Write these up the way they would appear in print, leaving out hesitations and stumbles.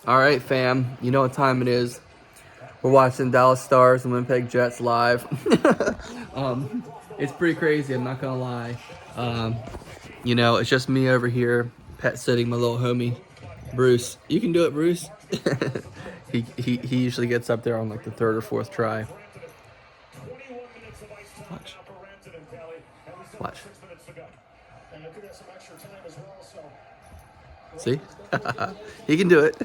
All right, fam. You know what time it is. We're watching Dallas Stars and Winnipeg Jets live. It's pretty crazy. I'm not gonna lie. Um, it's just me over here, pet sitting my little homie, Bruce. You can do it, Bruce. He usually gets up there on like the third or fourth try. Watch. Watch. See? He can do it.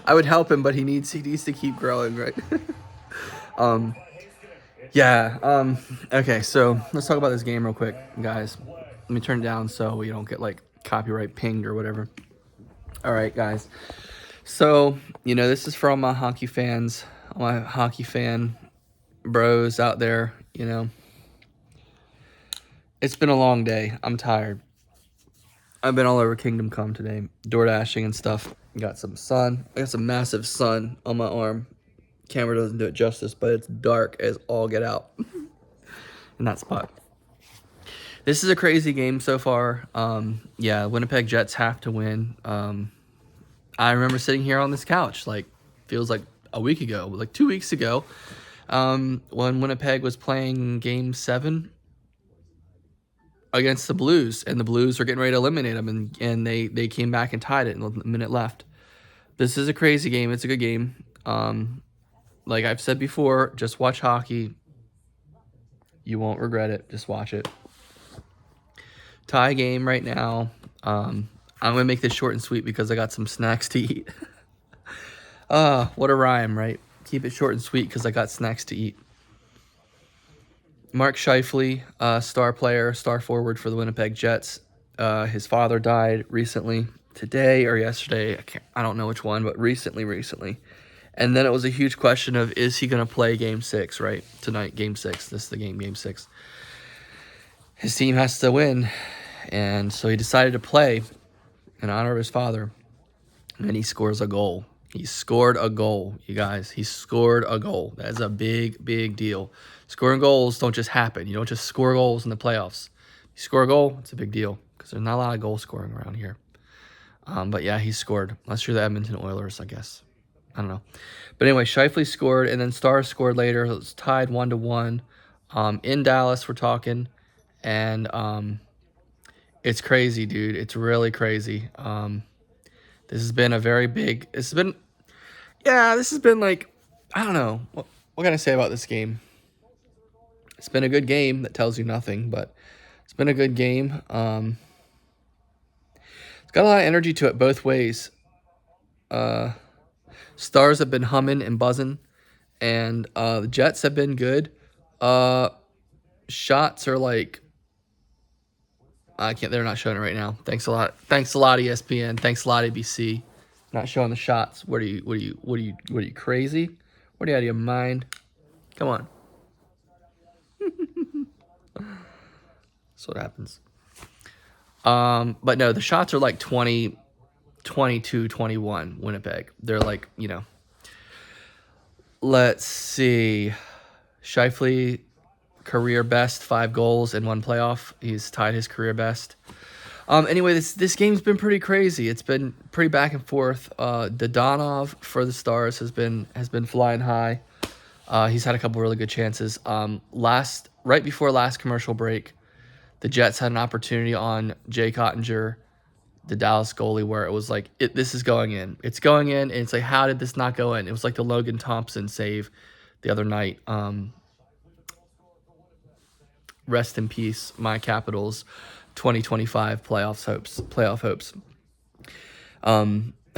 I would help him, but he needs to keep growing, right? um okay, so let's talk about this game real quick, guys. Let me turn it down so we don't get like copyright pinged or whatever. All right, guys. So, this is for all my hockey fans, all my hockey fan bros out there, It's been a long day. I'm tired. I've been all over Kingdom Come today, door dashing and stuff. Got some sun. I got some massive sun on my arm. Camera doesn't do it justice, but it's dark as all get out in that spot. This is a crazy game so far. Winnipeg Jets have to win. I remember sitting here on this couch, feels like a week ago, like 2 weeks ago, when Winnipeg was playing Game 7 against the Blues, and the Blues were getting ready to eliminate them, and they came back and tied it in a minute left. This is a crazy game. It's a good game. Like I've said before, just watch hockey. You won't regret it. Just watch it. Tie game right now. I'm going to make this short and sweet because I got some snacks to eat. What a rhyme, right? Keep it short and sweet because I got snacks to eat. Mark Scheifele, star player, star forward for the Winnipeg Jets. His father died recently, today or yesterday. I don't know which one, but recently. And then it was a huge question of, is he going to play Game 6, right? Tonight, Game 6. This is the Game 6. His team has to win. And so he decided to play in honor of his father. And he scores a goal. He scored a goal, you guys. He scored a goal. That's a big, big deal. Scoring goals don't just happen. You don't just score goals in the playoffs. You score a goal, it's a big deal because there's not a lot of goal scoring around here. But yeah, he scored. Unless you're the Edmonton Oilers, I guess. I don't know. But anyway, Scheifele scored, and then Stars scored later. It was tied 1-1. In Dallas, we're talking. And it's crazy, dude. It's really crazy. This has been a very big... This has been like... I don't know. What can I say about this game? It's been a good game. That tells you nothing, but it's been a good game. It's got a lot of energy to it both ways. Stars have been humming and buzzing, and the Jets have been good. Shots are like... They're not showing it right now. Thanks a lot, ESPN. Thanks a lot, ABC. Not showing the shots. What are you crazy? What are you out of your mind? Come on. That's what happens. But no, the shots are like 20, 22, 21, Winnipeg. They're like, let's see. Scheifele, career best, 5 goals in 1 playoff. He's tied his career best. Anyway, this game's been pretty crazy. It's been pretty back and forth. Dodonov for the Stars has been flying high. He's had a couple really good chances. Right before last commercial break, the Jets had an opportunity on Jay Cottinger, the Dallas goalie, where it was like, this is going in. It's going in, and it's like, how did this not go in? It was like the Logan Thompson save the other night. Rest in peace, my Capitals 2025 playoff hopes. I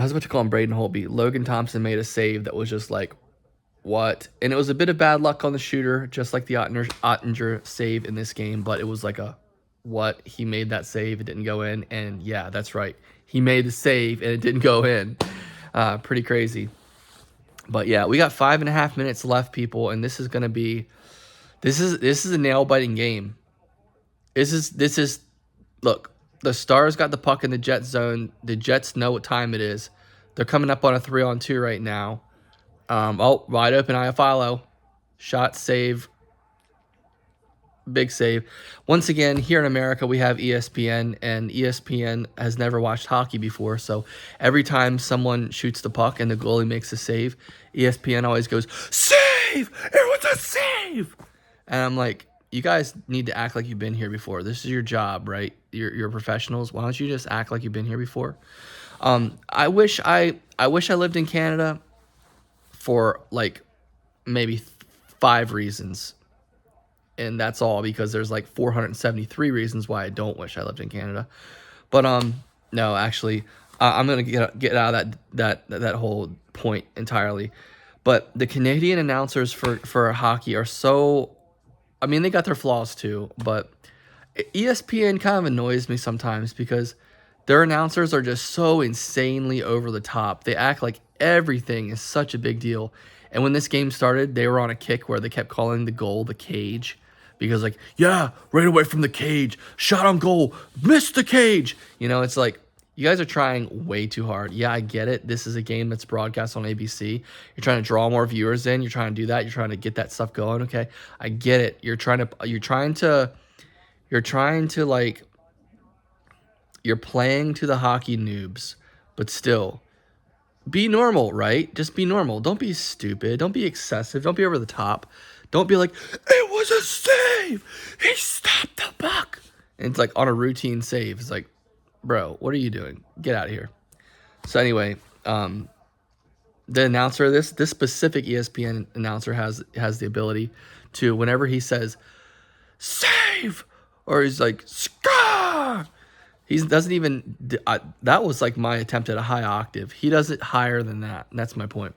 was about to call him Braden Holtby. Logan Thompson made a save that was just like, what? And it was a bit of bad luck on the shooter, just like the Ottinger save in this game, but it was like what? He made that save, it didn't go in, and yeah, that's right. He made the save, and it didn't go in. Pretty crazy. But yeah, we got 5.5 minutes left, people, and this is going to be... This is a nail-biting game. This is look, the Stars got the puck in the Jet zone. The Jets know what time it is. They're coming up on a 3-on-2 right now. Wide open Iafallo. Shot, save. Big save. Once again, here in America, we have ESPN, and ESPN has never watched hockey before. So every time someone shoots the puck and the goalie makes a save, ESPN always goes, "Save! It was a save!" And I'm like, you guys need to act like you've been here before. This is your job, right? You're professionals. Why don't you just act like you've been here before? I wish I lived in Canada for like maybe 5 reasons. And that's all, because there's like 473 reasons why I don't wish I lived in Canada. But no, actually, I'm gonna get out of that whole point entirely. But the Canadian announcers for hockey are so, I mean, they got their flaws too, but ESPN kind of annoys me sometimes because their announcers are just so insanely over the top. They act like everything is such a big deal. And when this game started, they were on a kick where they kept calling the goal the cage. Because like, yeah, right away from the cage, shot on goal, missed the cage. You know, it's like, you guys are trying way too hard. Yeah, I get it. This is a game that's broadcast on ABC. You're trying to draw more viewers in. You're trying to do that. You're trying to get that stuff going. Okay, I get it. You're trying to like, you're playing to the hockey noobs, but still, be normal, right? Just be normal. Don't be stupid. Don't be excessive. Don't be over the top. Don't be like, it was a save. He stopped the puck. And it's like on a routine save. It's like, bro, what are you doing? Get out of here. So anyway, the announcer, this specific ESPN announcer has the ability to, whenever he says save, or he's like scar, he doesn't even. That was like my attempt at a high octave. He does it higher than that. And that's my point.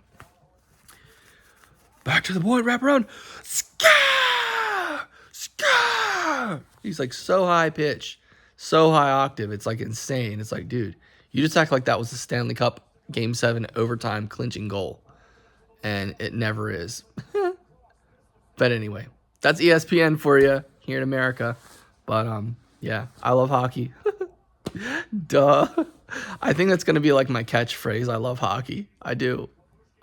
Back to the point, wrap around. Scar! Scar! He's like so high pitch, so high octave. It's like insane. It's like, dude, you just act like that was the Stanley Cup Game 7 overtime clinching goal. And it never is. But anyway, that's ESPN for you here in America. But yeah, I love hockey. Duh. I think that's going to be like my catchphrase. I love hockey. I do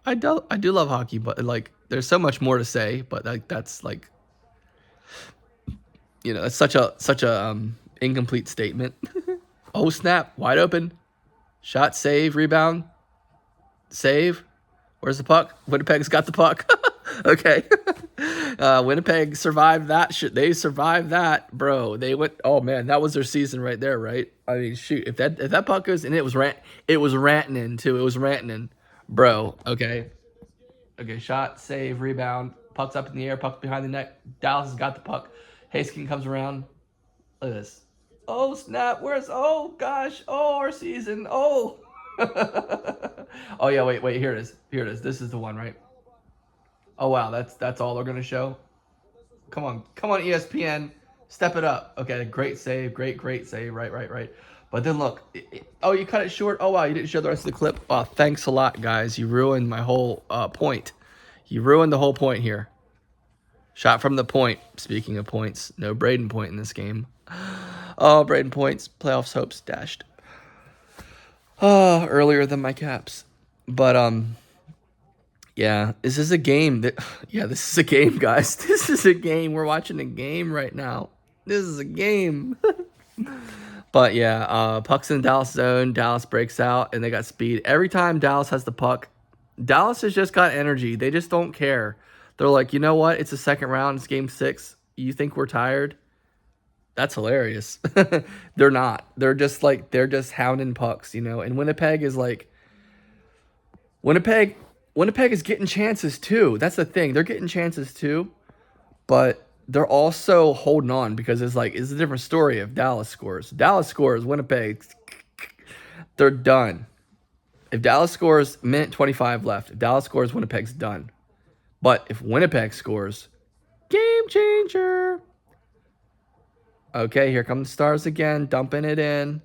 love hockey, but like there's so much more to say, but like that's like, you know, it's such a incomplete statement. Oh snap, wide open. Shot, save, rebound. Save. Where's the puck? Winnipeg's got the puck. Okay. Winnipeg survived that shit. They survived that, bro. They went, oh man, that was their season right there, right? I mean, shoot, if that puck goes, and it was Rantanen too. It was Rantanen. Bro, okay. Okay, shot, save, rebound. Puck's up in the air, puck's behind the net. Dallas has got the puck. Haskin comes around. Look at this. Oh, snap. Oh, gosh. Oh, our season. Oh. Oh, yeah, wait. Here it is. This is the one, right? Oh, wow. That's all they're going to show? Come on, ESPN. Step it up. Okay, great save. Great save. Right. But then look, oh, you cut it short. Oh, wow, you didn't show the rest of the clip. Oh, thanks a lot, guys. You ruined my whole point. You ruined the whole point here. Shot from the point. Speaking of points, no Braden Point in this game. Oh, Braden Point's playoffs hopes dashed. Oh, earlier than my Caps. But, yeah, this is a game. This is a game, guys. This is a game. We're watching a game right now. This is a game. But yeah, puck's in the Dallas zone. Dallas breaks out, and they got speed. Every time Dallas has the puck, Dallas has just got energy. They just don't care. They're like, you know what? It's the second round. It's game 6. You think we're tired? That's hilarious. They're not. They're just hounding pucks, you know. And Winnipeg is getting chances too. That's the thing. They're getting chances too, but they're also holding on because it's a different story if Dallas scores. Winnipeg, they're done. If Dallas scores, minute 25 left. If Dallas scores, Winnipeg's done. But if Winnipeg scores, game changer. Okay, here come the Stars again, dumping it in.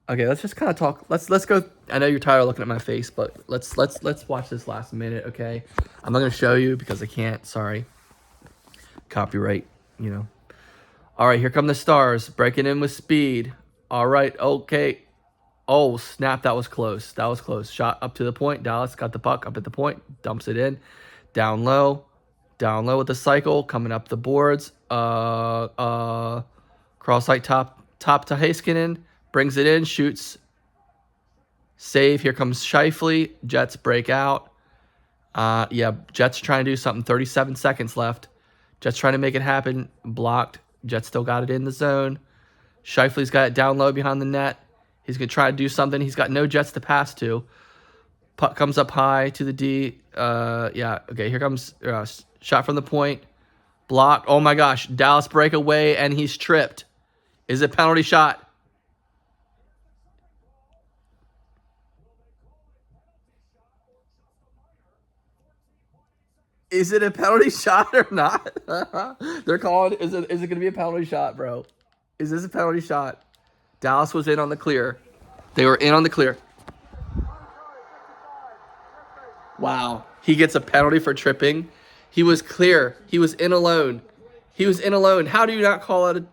Okay, let's just kind of talk. Let's go. I know you're tired of looking at my face, but let's watch this last minute, okay? I'm not gonna show you because I can't. Sorry. Copyright, you know. All right, here come the Stars breaking in with speed. All right, okay. Oh snap, that was close. Shot up to the point. Dallas got the puck up at the point, dumps it in, down low with the cycle coming up the boards. Cross site top to Heiskanen. Brings it in, shoots. Save. Here comes Scheifele. Jets break out. Yeah, Jets trying to do something. 37 seconds left. Jets trying to make it happen. Blocked. Jets still got it in the zone. Scheifele's got it down low behind the net. He's going to try to do something. He's got no Jets to pass to. Puck comes up high to the D. Yeah, okay, here comes shot from the point. Blocked. Oh, my gosh. Dallas breakaway, and he's tripped. Is it penalty shot? Is it a penalty shot or not? They're calling. Is it going to be a penalty shot, bro? Is this a penalty shot? Dallas was in on the clear. They were in on the clear. Wow. He gets a penalty for tripping. He was clear. He was in alone. He was in alone. How do you not call it a...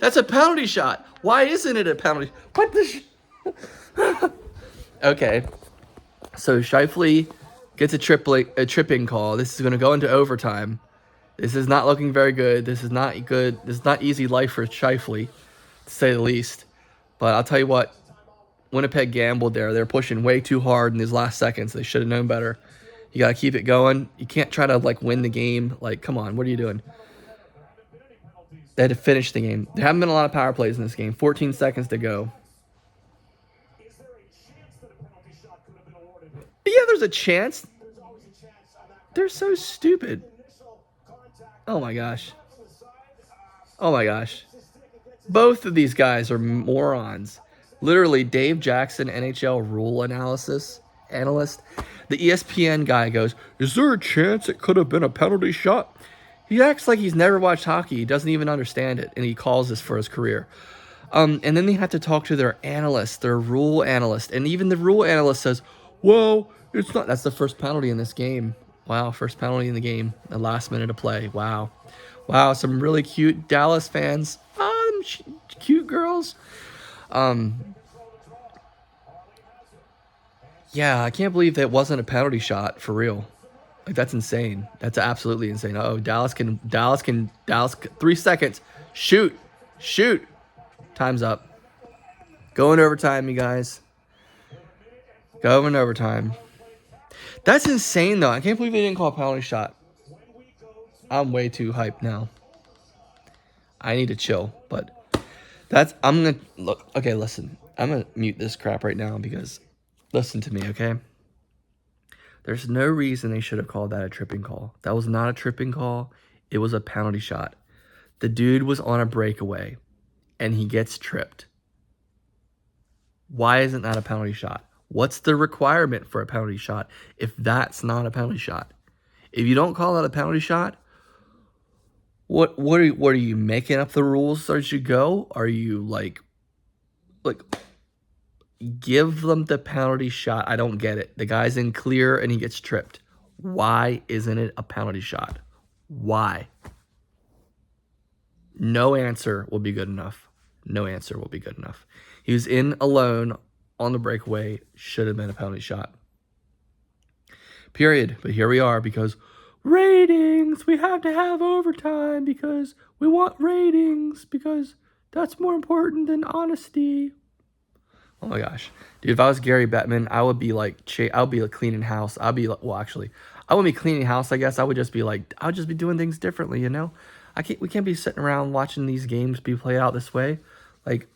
That's a penalty shot. Why isn't it a penalty? What the... Okay. So Scheifele gets a tripping call. This is going to go into overtime. This is not looking very good. This is not good. This is not easy life for Scheifele, to say the least. But I'll tell you what. Winnipeg gambled there. They're pushing way too hard in these last seconds. They should have known better. You got to keep it going. You can't try to, like, win the game. Like, come on. What are you doing? They had to finish the game. There haven't been a lot of power plays in this game. 14 seconds to go. Yeah, there's a chance. They're so stupid. Oh, my gosh. Oh, my gosh. Both of these guys are morons. Literally, Dave Jackson, NHL rule analyst. The ESPN guy goes, is there a chance it could have been a penalty shot? He acts like he's never watched hockey. He doesn't even understand it, and he calls this for his career. And then they have to talk to their analyst, their rule analyst. And even the rule analyst says, well, it's not. That's the first penalty in this game. Wow, first penalty in the game. The last minute of play. Wow. Wow, some really cute Dallas fans. Cute girls. Yeah, I can't believe that wasn't a penalty shot for real. Like, that's insane. That's absolutely insane. Oh, Dallas, 3 seconds. Shoot. Time's up. Going overtime, you guys. Going overtime. That's insane, though. I can't believe they didn't call a penalty shot. I'm way too hyped now. I need to chill, but I'm going to look. Okay, listen. I'm going to mute this crap right now because listen to me, okay? There's no reason they should have called that a tripping call. That was not a tripping call. It was a penalty shot. The dude was on a breakaway, and he gets tripped. Why isn't that a penalty shot? What's the requirement for a penalty shot if that's not a penalty shot? If you don't call that a penalty shot, what are you making up the rules as you go? Are you like give them the penalty shot? I don't get it. The guy's in clear and he gets tripped. Why isn't it a penalty shot? Why? No answer will be good enough. No answer will be good enough. He was in alone on the breakaway. Should have been a penalty shot. Period. But here we are because ratings. We have to have overtime because we want ratings because that's more important than honesty. Oh my gosh. Dude, if I was Gary Bettman, I would be like, cleaning house. I'd be like, well, actually, I wouldn't be cleaning house, I guess. I would just be doing things differently, you know? We can't be sitting around watching these games be played out this way. Like,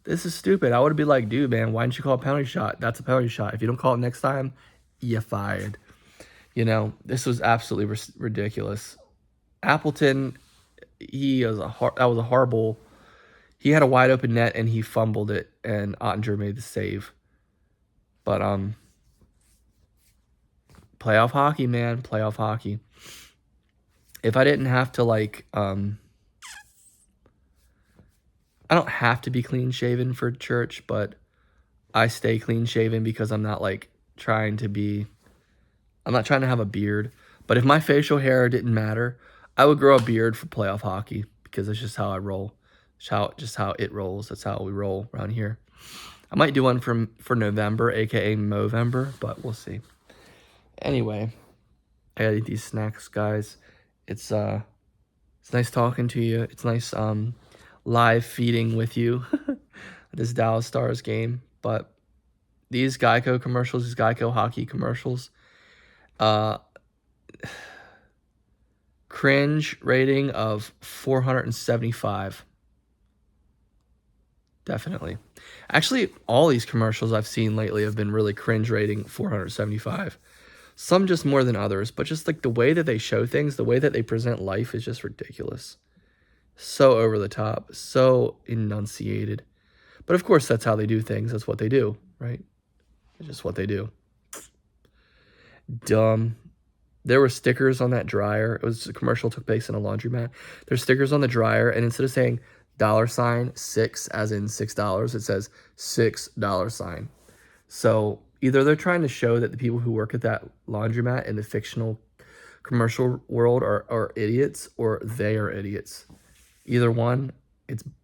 this is stupid. I would be like, dude, man, why didn't you call a penalty shot? That's a penalty shot. If you don't call it next time, you're fired. You know, this was absolutely ridiculous. Appleton, that was a horrible. He had a wide open net and he fumbled it, and Ottinger made the save. But playoff hockey, man, playoff hockey. If I didn't have to I don't have to be clean shaven for church, but I stay clean shaven because I'm not trying to have a beard. But if my facial hair didn't matter, I would grow a beard for playoff hockey because it's just how I roll. Just how it rolls. That's how we roll around here. I might do one for November, aka Movember, but we'll see. Anyway, I gotta eat these snacks, guys. It's It's nice talking to you. It's nice live feeding with you this Dallas Stars game. But these Geico commercials, these Geico hockey commercials, uh, cringe rating of 475. Definitely. Actually, all these commercials I've seen lately have been really cringe rating 475. Some just more than others, but just like the way that they show things, the way that they present life is just ridiculous. So over the top, so enunciated. But of course, that's how they do things. That's what they do, right? It's just what they do. Dumb. There were stickers on that dryer. It was a commercial took place in a laundromat. There's stickers on the dryer, and instead of saying $6 as in $6, it says $6. So either they're trying to show that the people who work at that laundromat in the fictional commercial world are idiots, or they are idiots. Either one,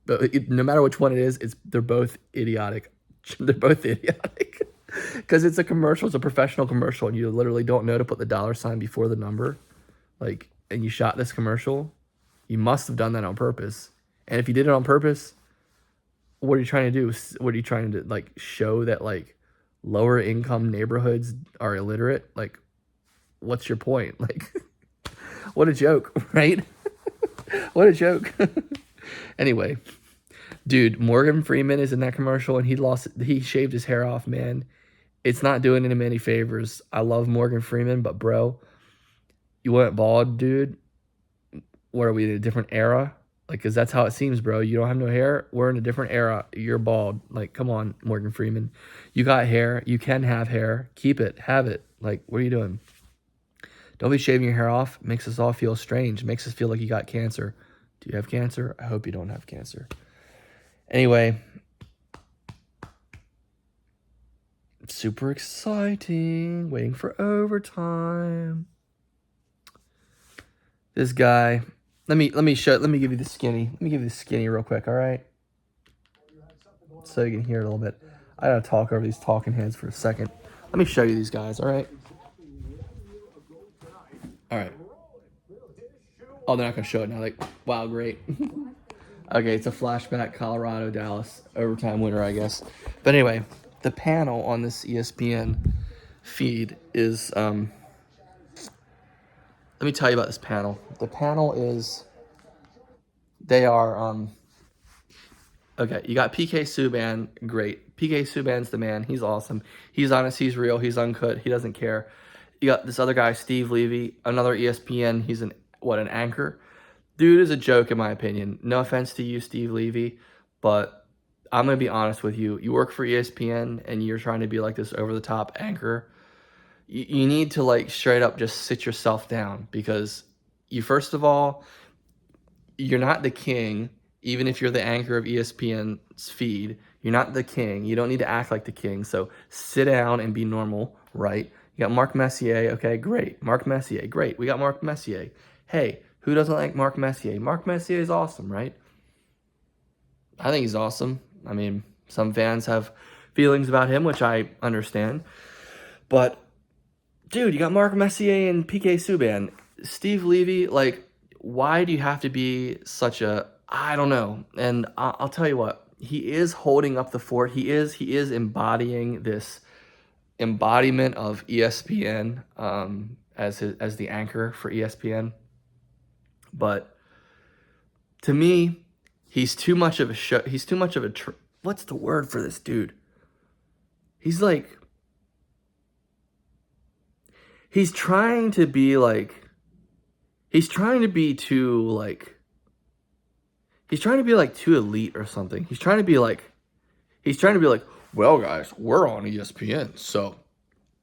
no matter which one it is, they're both idiotic. They're both idiotic because it's a commercial. It's a professional commercial, and you literally don't know to put the $sign before the number. Like, and you shot this commercial, you must have done that on purpose. And if you did it on purpose, what are you trying to do? What are you trying to like show that like lower income neighborhoods are illiterate? Like, what's your point? Like, what a joke, right? What a joke. Anyway, dude, Morgan Freeman is in that commercial and he shaved his hair off, man. It's not doing him any favors. I love Morgan Freeman, but bro, you went bald, dude. What are we in a different era? Like, cause that's how it seems, bro. You don't have no hair. We're in a different era. You're bald. Like, come on, Morgan Freeman. You got hair. You can have hair. Keep it. Have it. Like, what are you doing? Don't be shaving your hair off. It makes us all feel strange. It makes us feel like you got cancer. Do you have cancer? I hope you don't have cancer. Anyway, super exciting. Waiting for overtime. This guy. Let me give you the skinny. Let me give you the skinny real quick, all right? So you can hear it a little bit. I gotta talk over these talking heads for a second. Let me show you these guys, all right? All right. Oh, they're not gonna show it now. Like, wow, great. Okay, it's a flashback. Colorado, Dallas, overtime winner, I guess. But anyway, the panel on this ESPN feed is. Let me tell you about this panel. The panel is. They are. Okay, you got PK Subban. Great. PK Subban's the man. He's awesome. He's honest. He's real. He's uncut. He doesn't care. You got this other guy, Steve Levy, another ESPN. He's an anchor. Dude is a joke in my opinion. No offense to you, Steve Levy, but I'm going to be honest with you. You work for ESPN and you're trying to be like this over-the-top anchor. You need to like straight up just sit yourself down because you, first of all, you're not the king. Even if you're the anchor of ESPN's feed, you're not the king. You don't need to act like the king. So sit down and be normal, right? You got Mark Messier. Okay, great. Mark Messier, great. We got Mark Messier. Hey, who doesn't like Mark Messier? Mark Messier is awesome, right? I think he's awesome. I mean, some fans have feelings about him, which I understand. But, dude, you got Mark Messier and PK Subban. Steve Levy, like, why do you have to be such a... I don't know. And I'll tell you what. He is holding up the fort. He is embodying this embodiment of ESPN as the anchor for ESPN. But to me, he's too much of a show. He's too much of a... what's the word for this dude? He's like... He's trying to be like... He's trying to be too, like... He's trying to be, like, too elite or something. He's trying to be like... well, guys, we're on ESPN, so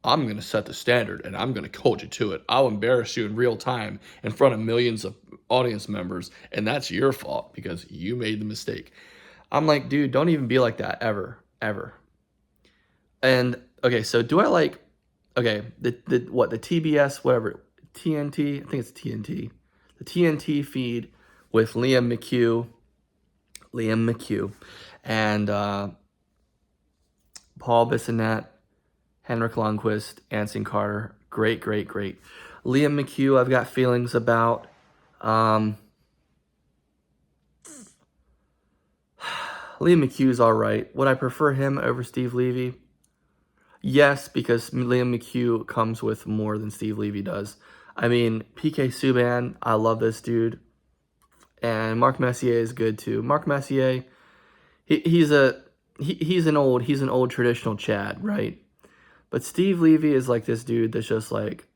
I'm going to set the standard, and I'm going to hold you to it. I'll embarrass you in real time in front of millions of audience members, and that's your fault because you made the mistake. I'm like, dude, don't even be like that ever, ever. And, okay, so do I like... Okay, the TBS, whatever, TNT, I think it's TNT. The TNT feed with Liam McHugh, and Paul Bissonnette, Henrik Lundqvist, Anson Carter. Great. Liam McHugh, I've got feelings about. Liam McHugh's all right. Would I prefer him over Steve Levy? Yes, because Liam McHugh comes with more than Steve Levy does. I mean, PK Subban, I love this dude. And Mark Messier is good too. Mark Messier, he's an old traditional Chad, right? But Steve Levy is like this dude that's just like,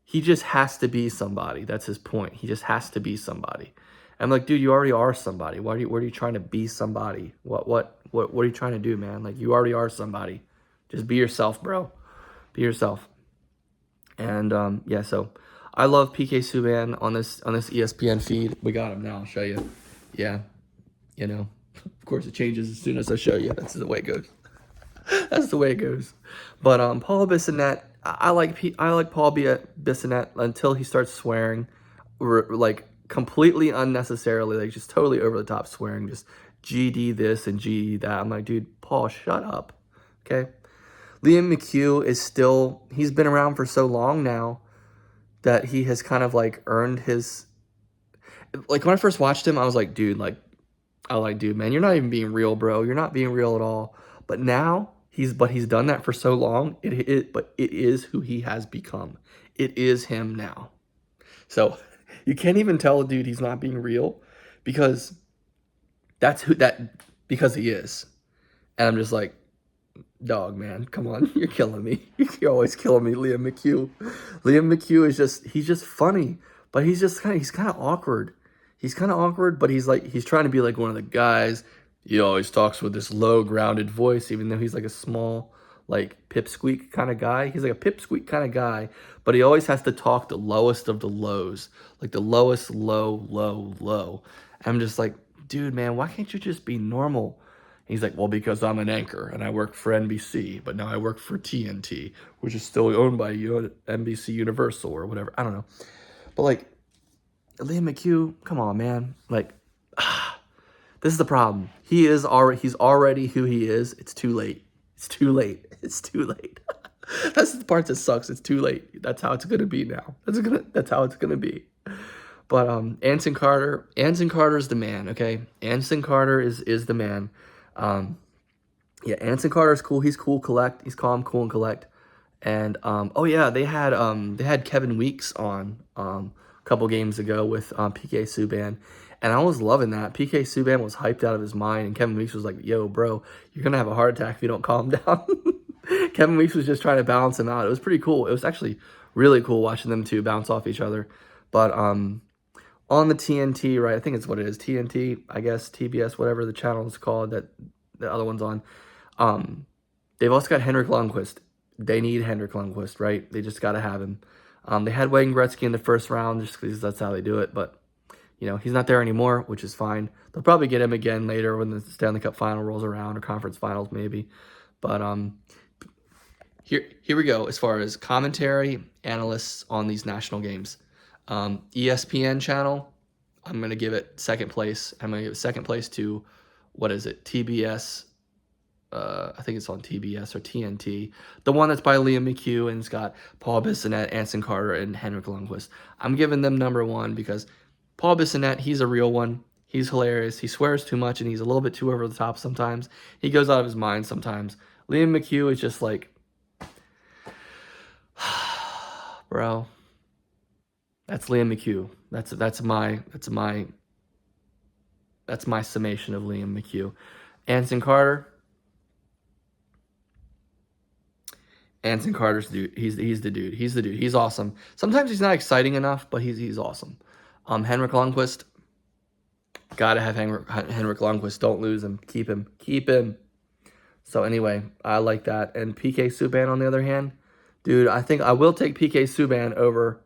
he just has to be somebody. That's his point. He just has to be somebody. I'm like, dude, you already are somebody. What are you trying to be somebody? What are you trying to do, man? Like, you already are somebody. Just be yourself, bro. Be yourself. And yeah, so I love PK Subban on this ESPN feed. We got him now. I'll show you. Yeah, of course it changes as soon as I show you. That's the way it goes. That's the way it goes. But Paul Bissonnette, I like Paul Bissonnette until he starts swearing, like completely unnecessarily, like just totally over the top swearing, just GD this and GD that. I'm like, dude, Paul, shut up. Okay. Liam McHugh is still, he's been around for so long now that he has kind of like earned his, like when I first watched him, I was like, dude, dude, man, you're not even being real, bro. You're not being real at all. But now he's done that for so long. But it is who he has become. It is him now. So you can't even tell a dude he's not being real because because he is. And I'm just like, dog, man, come on, you're killing me. You're always killing me, Liam McHugh. Liam McHugh is he's just funny, but he's kind of awkward. He's kind of awkward, but he's trying to be like one of the guys. He always talks with this low, grounded voice, even though he's like a small, like pipsqueak kind of guy. He's like a pipsqueak kind of guy, but he always has to talk the lowest of the lows, like the lowest low, low, low. And I'm just like, dude, man, why can't you just be normal? He's like, well, because I'm an anchor and I work for NBC, but now I work for TNT, which is still owned by NBC Universal or whatever. I don't know. But like, Liam McHugh, come on, man. Like, this is the problem. He's already who he is. It's too late. It's too late. It's too late. That's the part that sucks. It's too late. That's how it's gonna be now. That's how it's gonna be. But Anson Carter's the man. Okay, Anson Carter is the man. Yeah, Anson Carter's cool. He's cool, he's calm, cool, and collect. And oh yeah, they had Kevin Weeks on a couple games ago with PK Subban, and I was loving that. PK Subban was hyped out of his mind, and Kevin Weeks was like, "Yo, bro, you're gonna have a heart attack if you don't calm down." Kevin Weeks was just trying to balance him out. It was pretty cool. It was actually really cool watching them two bounce off each other. But on the TNT, right? I think it's what it is. TNT, I guess, TBS, whatever the channel is called that the other one's on. They've also got Henrik Lundqvist. They need Henrik Lundqvist, right? They just got to have him. They had Wayne Gretzky in the first round just because that's how they do it. But, he's not there anymore, which is fine. They'll probably get him again later when the Stanley Cup final rolls around or conference finals maybe. But here we go as far as commentary, analysts on these national games. ESPN channel, I'm going to give it second place. I'm going to give it second place to, what is it, TBS. I think it's on TBS or TNT. The one that's by Liam McHugh and it's got Paul Bissonnette, Anson Carter, and Henrik Lundqvist. I'm giving them number one because Paul Bissonnette, he's a real one. He's hilarious. He swears too much and he's a little bit too over the top sometimes. He goes out of his mind sometimes. Liam McHugh is just like, bro, that's Liam McHugh. That's my summation of Liam McHugh. Anson Carter's dude. He's the dude. He's the dude. He's awesome. Sometimes he's not exciting enough, but he's awesome. Henrik Lundqvist. Gotta have Henrik Lundqvist. Don't lose him. Keep him. So anyway, I like that. And PK Subban on the other hand, dude, I think I will take PK Subban over.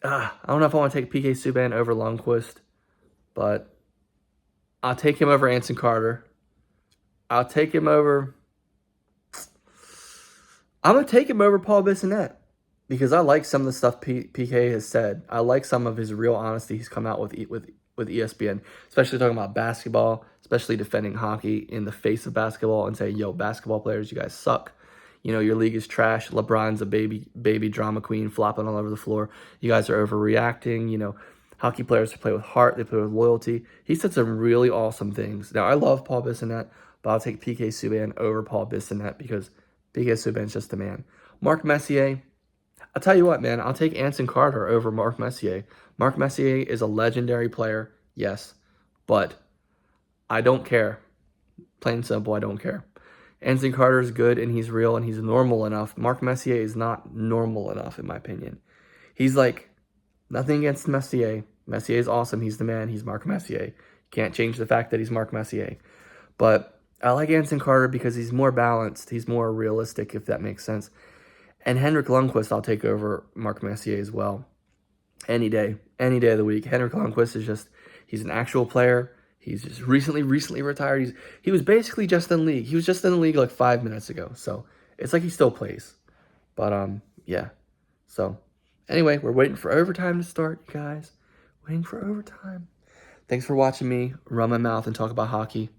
I don't know if I want to take PK Subban over Lundqvist, but I'll take him over Anson Carter. I'm going to take him over Paul Bissonnette because I like some of the stuff PK has said. I like some of his real honesty he's come out with ESPN, especially talking about basketball, especially defending hockey in the face of basketball and saying, yo, basketball players, you guys suck. Your league is trash. LeBron's a baby drama queen flopping all over the floor. You guys are overreacting. Hockey players play with heart. They play with loyalty. He said some really awesome things. Now, I love Paul Bissonnette, but I'll take PK Subban over Paul Bissonnette because PK Subban's just the man. Mark Messier, I'll tell you what, man. I'll take Anson Carter over Mark Messier. Mark Messier is a legendary player, yes, but I don't care. Plain and simple, I don't care. Anson Carter is good and he's real and he's normal enough. Mark Messier is not normal enough, in my opinion. He's like, nothing against Messier. Messier is awesome. He's the man. He's Mark Messier. Can't change the fact that he's Mark Messier. But I like Anson Carter because he's more balanced. He's more realistic, if that makes sense. And Henrik Lundqvist, I'll take over Mark Messier as well. Any day of the week. Henrik Lundqvist is just, he's an actual player. He's just recently retired. He was basically just in the league. He was just in the league like 5 minutes ago. So it's like he still plays. But yeah. So anyway, we're waiting for overtime to start, you guys. Waiting for overtime. Thanks for watching me run my mouth and talk about hockey.